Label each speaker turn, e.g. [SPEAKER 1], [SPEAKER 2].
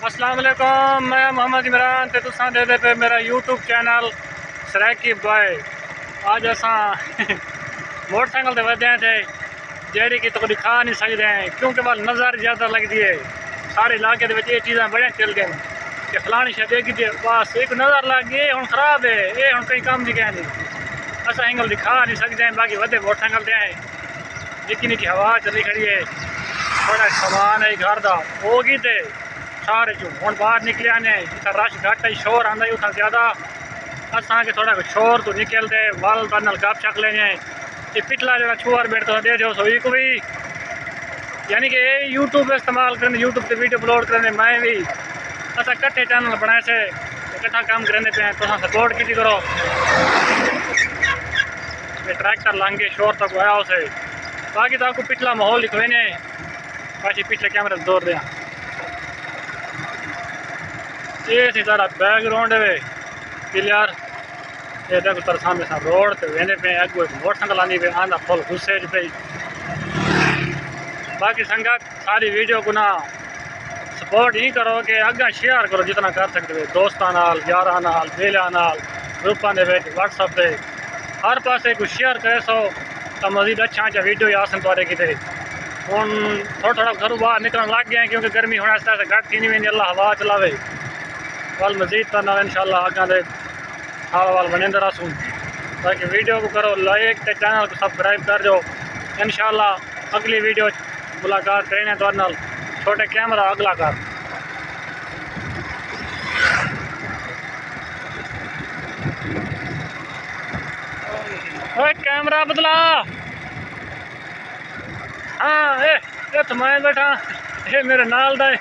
[SPEAKER 1] अस्सलाम वालेकुम, मैं मोहम्मद इमरान ते तुसां दे पे मेरा यूट्यूब चैनल सराकी बॉय। आज असां मोटरसाइकिल ते वधे थे जेड़ी कि तुम दिखा नहीं सकते हैं क्योंकि वह नज़र ज़्यादा लगती है। सारे इलाके ये चीज़ें बड़े चल गए कि फलानी शायद एक बस एक नज़र लग गई हूँ खराब है, ये हूँ कहीं काम दी नहीं असा इंगल दिखा नहीं सकते हैं। बाकी वधे मोटरसाइकिल ते निकी निकी हवा चली खड़ी है, बड़ा समान है घर का होगी तो सारे चो हूँ बाहर निकलिया ने जितना रश घट है शोर आंदा उतना ज़्यादा असा के थोड़ा शोर तो निकलते वाल नाल गप छक लेने। ये पिछला जो छुआर बैठता दे दो सो एक भी यानी कि यूट्यूब इस्तेमाल करने यूट्यूब से वीडियो अपलोड करने मैं भी असा कट्ठे चैनल बनाए से इकट्ठा काम करने पे तो सपोर्ट की करो। ये ट्रैक्टर लांगे शोर तक आया उसे बाकी तो आपको पिछला माहौल दिखवेने बाकी पिछले कैमरे दौर दें। ये सारा बैकग्राउंड है क्लियर। ये देखो तर सामने सा रोड पे वेने पे अगो एक मोटरसाइकिल आनी पे आना फुल गुस्से पे। बाकी संगत सारी वीडियो को ना सपोर्ट ही करो कि आगे शेयर करो जितना कर सकते हो दोस्तों नाल यारां नाल बेलियां नाल ग्रुपां दे विच व्हाट्सएप पे हर पासे कुछ शेयर करे सो तो मजीद अच्छा अच्छा वीडियो आसन तुआरे किते हुण थोड़ा थोड़ा घरों बाहर निकलन लग गए क्योंकि गर्मी होने आस्ते आस्ते घट थी नहीं वेंदी अल्लाह हवा चलावे वाल मजीद करना इंशाल्लाह आगे दे हाल वाल बनेंदे रहसूं। बाकी वीडियो को करो लाइक ते चैनल को सब्सक्राइब कर दो। इंशाल्लाह अगली वीडियो मुलाकात करें तो नाल छोटे कैमरा अगला कर कैमरा बदला। हाँ ए तो मैं बैठा ये मेरे नाल दा